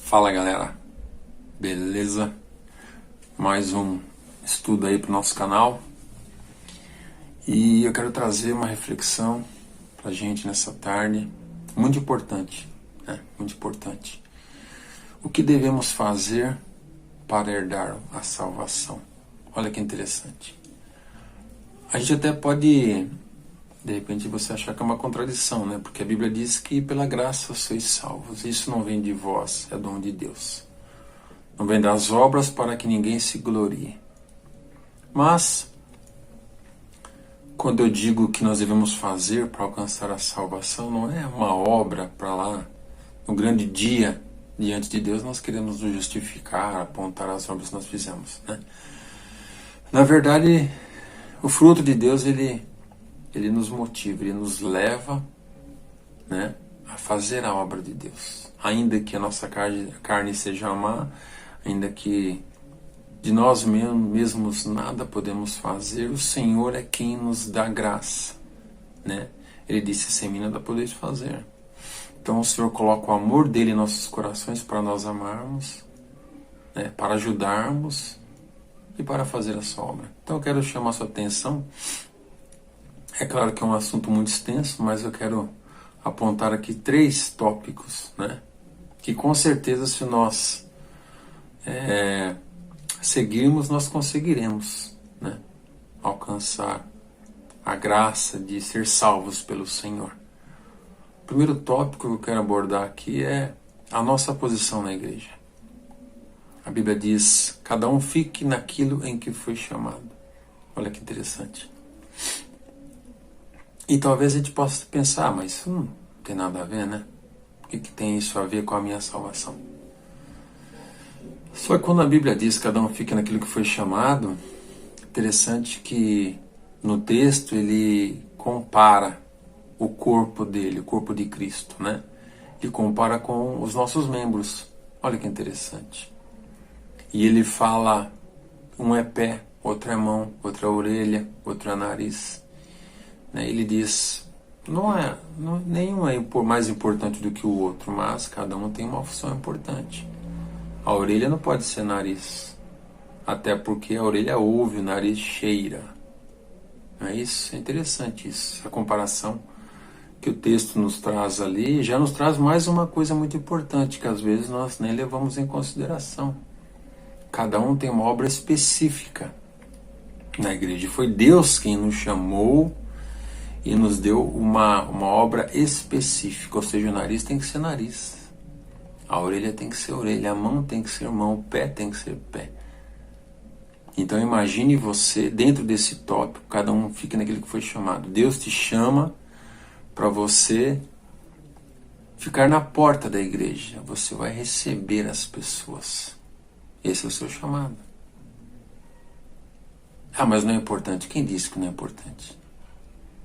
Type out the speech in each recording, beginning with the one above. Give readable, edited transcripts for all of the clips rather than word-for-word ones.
Fala galera, beleza? Mais um estudo aí para o nosso canal e eu quero trazer uma reflexão para a gente nessa tarde muito importante, né? Muito importante. O que devemos fazer para herdar a salvação? Olha que interessante. A gente até pode, de repente, você achar que é uma contradição, né? Porque a Bíblia diz que pela graça sois salvos. Isso não vem de vós, é dom de Deus. Não vem das obras para que ninguém se glorie. Mas, quando eu digo que nós devemos fazer para alcançar a salvação, não é uma obra para lá, no grande dia, diante de Deus, nós queremos nos justificar, apontar as obras que nós fizemos, né? Na verdade, o fruto de Deus, ele nos motiva, ele nos leva, né, a fazer a obra de Deus. Ainda que a nossa carne seja má, ainda que de nós mesmos nada podemos fazer, o Senhor é quem nos dá graça, né? Ele disse, sem mim nada podeis fazer. Então o Senhor coloca o amor dele em nossos corações para nós amarmos, né, para ajudarmos e para fazer a sua obra. Então eu quero chamar a sua atenção. É claro que é um assunto muito extenso, mas eu quero apontar aqui 3 tópicos, né, que com certeza se nós seguirmos, nós conseguiremos, né, alcançar a graça de ser salvos pelo Senhor. O primeiro tópico que eu quero abordar aqui é a nossa posição na igreja. A Bíblia diz, cada um fique naquilo em que foi chamado. Olha que interessante. E talvez a gente possa pensar, mas isso não tem nada a ver, né? O que tem isso a ver com a minha salvação? Só que quando a Bíblia diz cada um fica naquilo que foi chamado, interessante que no texto ele compara o corpo dele, o corpo de Cristo, né? Ele compara com os nossos membros. Olha que interessante. E ele fala, um é pé, outro é mão, outro é orelha, outro é nariz. Ele diz, nenhum é mais importante do que o outro, mas cada um tem uma função importante. A orelha não pode ser nariz, até porque a orelha ouve, o nariz cheira. Não é isso? É interessante isso, essa comparação que o texto nos traz ali, já nos traz mais uma coisa muito importante, que às vezes nós nem levamos em consideração. Cada um tem uma obra específica na igreja. Foi Deus quem nos chamou e nos deu uma obra específica, ou seja, o nariz tem que ser nariz, a orelha tem que ser orelha, a mão tem que ser mão, o pé tem que ser pé. Então imagine você, dentro desse tópico, cada um fica naquilo que foi chamado. Deus te chama para você ficar na porta da igreja, você vai receber as pessoas. Esse é o seu chamado. Ah, mas não é importante. Quem disse que não é importante?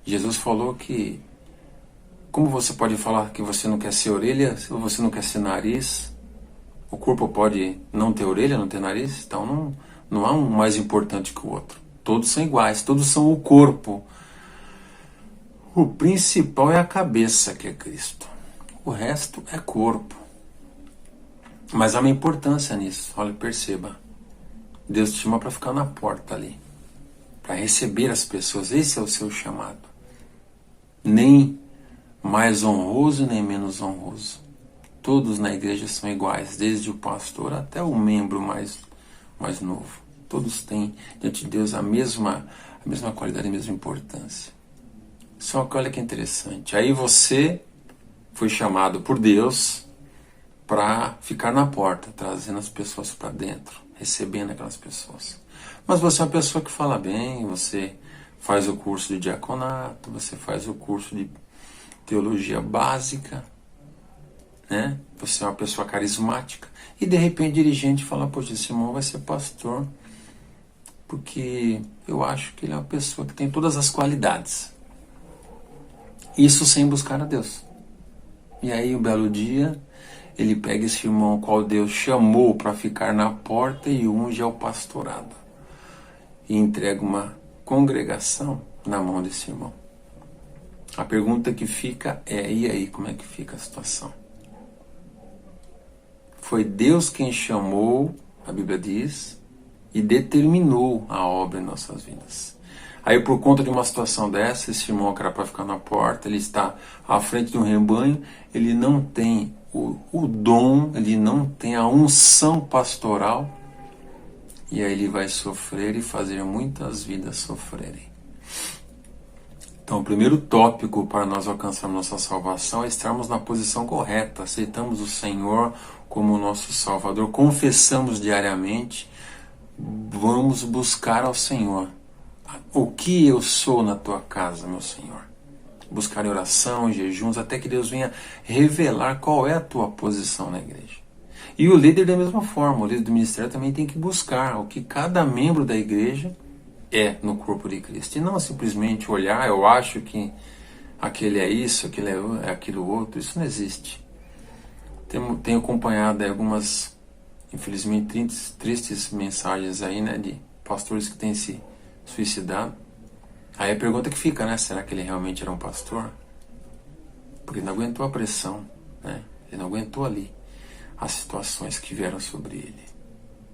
Jesus falou que, como você pode falar que você não quer ser orelha, se você não quer ser nariz, o corpo pode não ter orelha, não ter nariz, então não há um mais importante que o outro. Todos são iguais, todos são o corpo. O principal é a cabeça, que é Cristo. O resto é corpo. Mas há uma importância nisso, olha, perceba. Deus te chama para ficar na porta ali, para receber as pessoas, esse é o seu chamado. Nem mais honroso, nem menos honroso. Todos na igreja são iguais, desde o pastor até o membro mais novo. Todos têm, diante de Deus, a mesma qualidade, a mesma importância. Só que olha que interessante, aí você foi chamado por Deus para ficar na porta, trazendo as pessoas para dentro, recebendo aquelas pessoas. Mas você é uma pessoa que fala bem, você faz o curso de diaconato, você faz o curso de teologia básica, né? Você é uma pessoa carismática, e de repente o dirigente fala, poxa, esse irmão vai ser pastor, porque eu acho que ele é uma pessoa que tem todas as qualidades. Isso sem buscar a Deus. E aí, um belo dia, ele pega esse irmão qual Deus chamou para ficar na porta e unge ao pastorado. E entrega uma congregação na mão desse irmão. A pergunta que fica é, e aí, como é que fica a situação? Foi Deus quem chamou, a Bíblia diz, e determinou a obra em nossas vidas. Aí, por conta de uma situação dessa, esse irmão que era para ficar na porta, ele está à frente de um rebanho, ele não tem o dom, ele não tem a unção pastoral, e aí ele vai sofrer e fazer muitas vidas sofrerem. Então, o primeiro tópico para nós alcançarmos nossa salvação é estarmos na posição correta, aceitamos o Senhor como nosso Salvador, confessamos diariamente, vamos buscar ao Senhor. O que eu sou na tua casa, meu Senhor? Buscar em oração, em jejuns, até que Deus venha revelar qual é a tua posição na igreja. E o líder da mesma forma, o líder do ministério também tem que buscar o que cada membro da igreja é no corpo de Cristo. E não simplesmente olhar, eu acho que aquele é isso, aquele é aquilo outro. Isso não existe. Tenho acompanhado algumas, infelizmente, tristes mensagens aí, né, de pastores que têm se suicidado. Aí a pergunta que fica, né? Será que ele realmente era um pastor? Porque ele não aguentou a pressão, né? Ele não aguentou ali as situações que vieram sobre ele.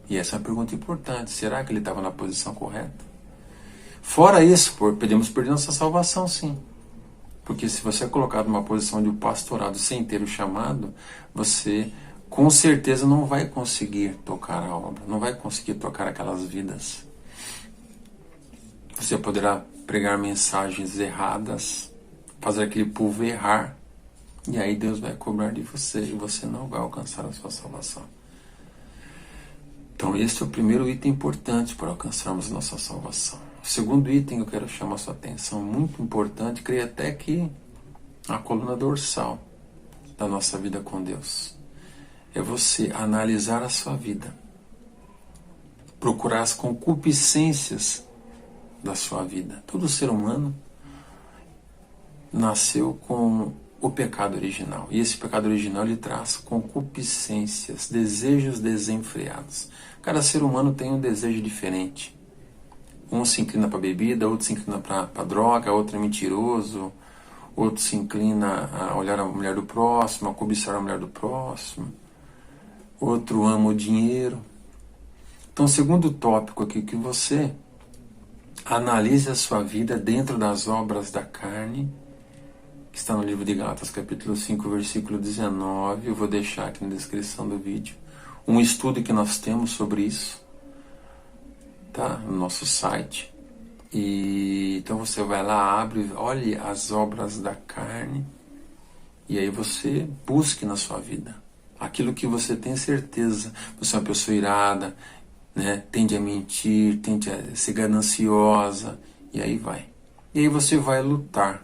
E essa é uma pergunta importante. Será que ele estava na posição correta? Fora isso, podemos perder nossa salvação, sim. Porque se você é colocado numa posição de pastorado sem ter o chamado, você com certeza não vai conseguir tocar a obra, não vai conseguir tocar aquelas vidas. Você poderá pregar mensagens erradas, fazer aquele povo errar, e aí Deus vai cobrar de você, e você não vai alcançar a sua salvação. Então esse é o primeiro item importante para alcançarmos a nossa salvação. O segundo item que eu quero chamar a sua atenção, muito importante, creio até que a coluna dorsal da nossa vida com Deus, é você analisar a sua vida, procurar as concupiscências da sua vida. Todo ser humano nasceu com o pecado original. E esse pecado original ele traz concupiscências, desejos desenfreados. Cada ser humano tem um desejo diferente. Um se inclina para a bebida, outro se inclina para a droga, outro é mentiroso, outro se inclina a olhar a mulher do próximo, a cobiçar a mulher do próximo, outro ama o dinheiro. Então, o segundo tópico aqui, que você analise a sua vida dentro das obras da carne, que está no livro de Gálatas, capítulo 5, versículo 19. Eu vou deixar aqui na descrição do vídeo um estudo que nós temos sobre isso, tá? No nosso site. E então você vai lá, abre, olhe as obras da carne, e aí você busque na sua vida aquilo que você tem certeza. Você é uma pessoa irada, né? Tende a mentir, tende a ser gananciosa, e aí vai. E aí você vai lutar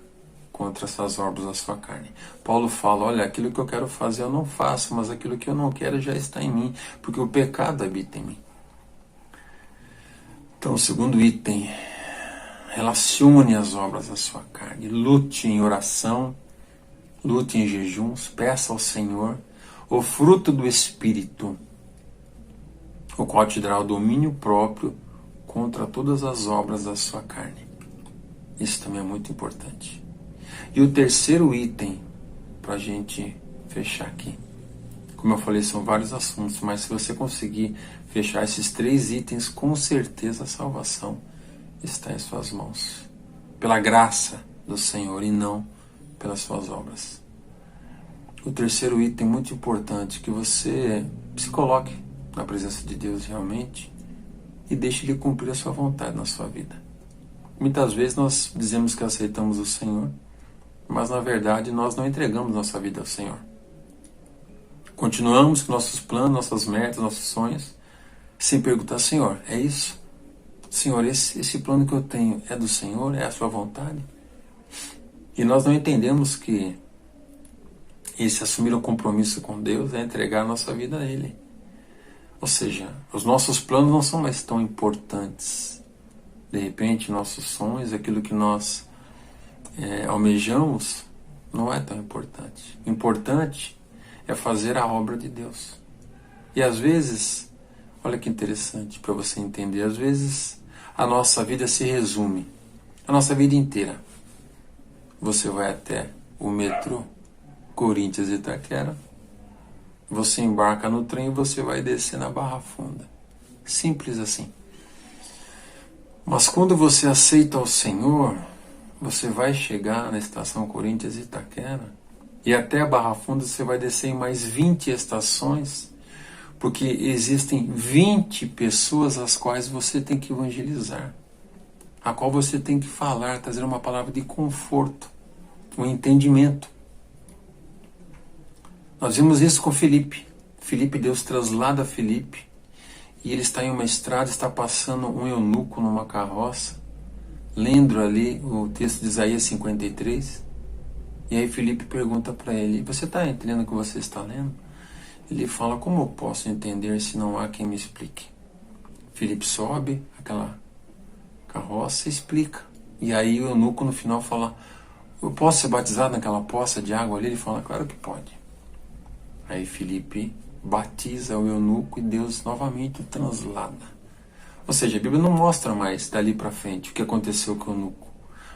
contra essas obras da sua carne. Paulo fala, olha, aquilo que eu quero fazer eu não faço, mas aquilo que eu não quero já está em mim, porque o pecado habita em mim. Então, o segundo item, relacione as obras da sua carne, lute em oração, lute em jejuns, peça ao Senhor o fruto do Espírito, o qual te dará o domínio próprio contra todas as obras da sua carne. Isso também é muito importante. E o terceiro item, para a gente fechar aqui, como eu falei, são vários assuntos, mas se você conseguir fechar esses 3 itens, com certeza a salvação está em suas mãos, pela graça do Senhor e não pelas suas obras. O terceiro item muito importante, que você se coloque na presença de Deus realmente e deixe Ele cumprir a sua vontade na sua vida. Muitas vezes nós dizemos que aceitamos o Senhor, mas na verdade nós não entregamos nossa vida ao Senhor. Continuamos com nossos planos, nossas metas, nossos sonhos, sem perguntar, Senhor, é isso? Senhor, esse plano que eu tenho é do Senhor? É a sua vontade? E nós não entendemos que esse assumir o compromisso com Deus é entregar a nossa vida a Ele. Ou seja, os nossos planos não são mais tão importantes. De repente, nossos sonhos, aquilo que nós almejamos, não é tão importante. O importante é fazer a obra de Deus. E às vezes, olha que interessante para você entender, às vezes a nossa vida se resume, a nossa vida inteira. você vai até o metrô Corinthians Itaquera, você embarca no trem e você vai descer na Barra Funda. Simples assim. Mas quando você aceita o Senhor, você vai chegar na estação Corinthians Itaquera e até a Barra Funda você vai descer em mais 20 estações, porque existem 20 pessoas às quais você tem que evangelizar, a qual você tem que falar, trazer uma palavra de conforto, um entendimento. Nós vimos isso com Filipe. Filipe, Deus traslada Filipe e ele está em uma estrada, está passando um eunuco numa carroça, lendo ali o texto de Isaías 53, e aí Filipe pergunta para ele: você está entendendo o que você está lendo? Ele fala: como eu posso entender se não há quem me explique? Filipe sobe aquela carroça e explica, e aí o eunuco no final fala: eu posso ser batizado naquela poça de água ali? Ele fala: claro que pode. Aí Filipe batiza o eunuco e Deus novamente o translada. Ou seja, a Bíblia não mostra mais dali para frente o que aconteceu com o eunuco.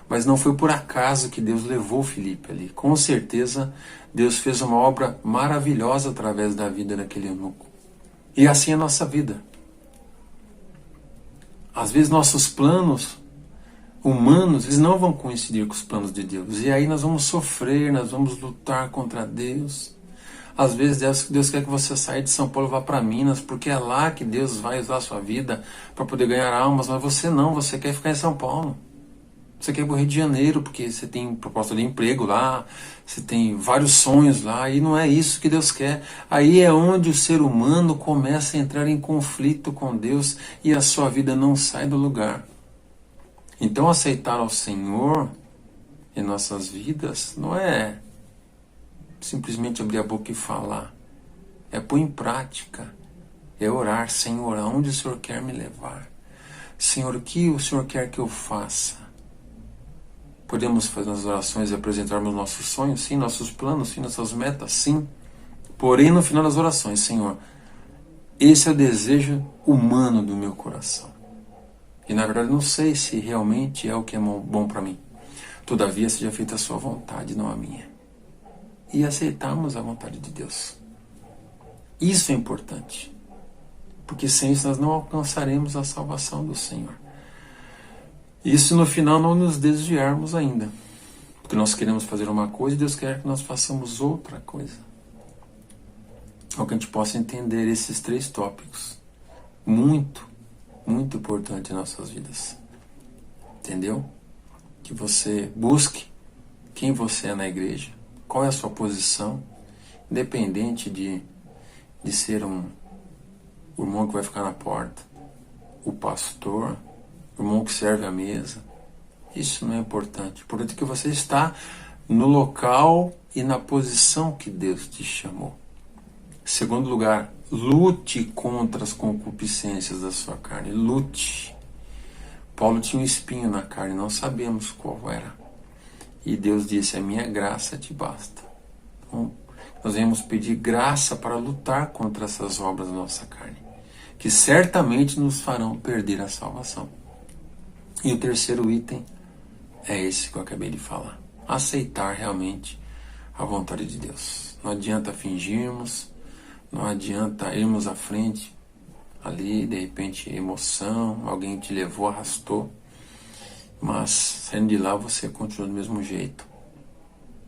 Mas não foi por acaso que Deus levou Filipe ali. Com certeza, Deus fez uma obra maravilhosa através da vida daquele eunuco. E assim é a nossa vida. Às vezes nossos planos humanos, eles não vão coincidir com os planos de Deus. E aí nós vamos sofrer, nós vamos lutar contra Deus. Às vezes Deus quer que você saia de São Paulo e vá para Minas, porque é lá que Deus vai usar a sua vida para poder ganhar almas, mas você não, você quer ficar em São Paulo. Você quer ir para o Rio de Janeiro, porque você tem proposta de emprego lá, você tem vários sonhos lá, e não é isso que Deus quer. Aí é onde o ser humano começa a entrar em conflito com Deus e a sua vida não sai do lugar. Então aceitar ao Senhor em nossas vidas não é simplesmente abrir a boca e falar, é pôr em prática, é orar: Senhor, aonde o Senhor quer me levar? Senhor, o que o Senhor quer que eu faça? Podemos fazer as orações e apresentarmos nossos sonhos, sim, nossos planos, sim, nossas metas, sim. Porém, no final das orações, Senhor, esse é o desejo humano do meu coração. E na verdade não sei se realmente é o que é bom para mim. Todavia seja feita a sua vontade, não a minha. E aceitarmos a vontade de Deus. Isso é importante. Porque sem isso nós não alcançaremos a salvação do Senhor. Isso no final não nos desviarmos ainda. Porque nós queremos fazer uma coisa e Deus quer que nós façamos outra coisa. Para que a gente possa entender esses 3 tópicos. Muito, muito importante em nossas vidas. Entendeu? Que você busque quem você é na igreja. Qual é a sua posição? Independente de ser o irmão que vai ficar na porta, o pastor, o irmão que serve a mesa. Isso não é importante. O importante é que você está no local e na posição que Deus te chamou. Segundo lugar, lute contra as concupiscências da sua carne. Lute. Paulo tinha um espinho na carne, não sabemos qual era. E Deus disse: a minha graça te basta. Então, nós vamos pedir graça para lutar contra essas obras da nossa carne, que certamente nos farão perder a salvação. E o terceiro item é esse que eu acabei de falar: aceitar realmente a vontade de Deus. Não adianta fingirmos, não adianta irmos à frente, ali de repente emoção, alguém te levou, arrastou, mas saindo de lá você continua do mesmo jeito,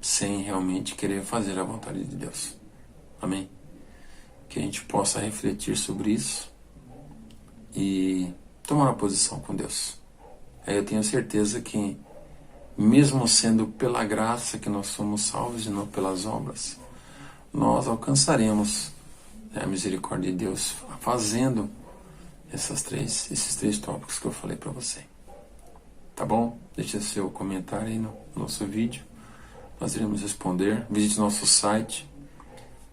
sem realmente querer fazer a vontade de Deus. Amém? Que a gente possa refletir sobre isso e tomar uma posição com Deus. Aí eu tenho certeza que, mesmo sendo pela graça que nós somos salvos e não pelas obras, nós alcançaremos a misericórdia de Deus fazendo esses três tópicos que eu falei para você. Tá bom? Deixe seu comentário aí no nosso vídeo. Nós iremos responder. Visite nosso site,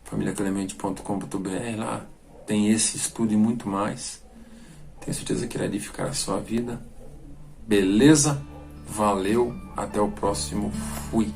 familiaclemente.com.br. Lá tem esse estudo e muito mais. Tenho certeza que irá edificar a sua vida. Beleza? Valeu. Até o próximo. Fui.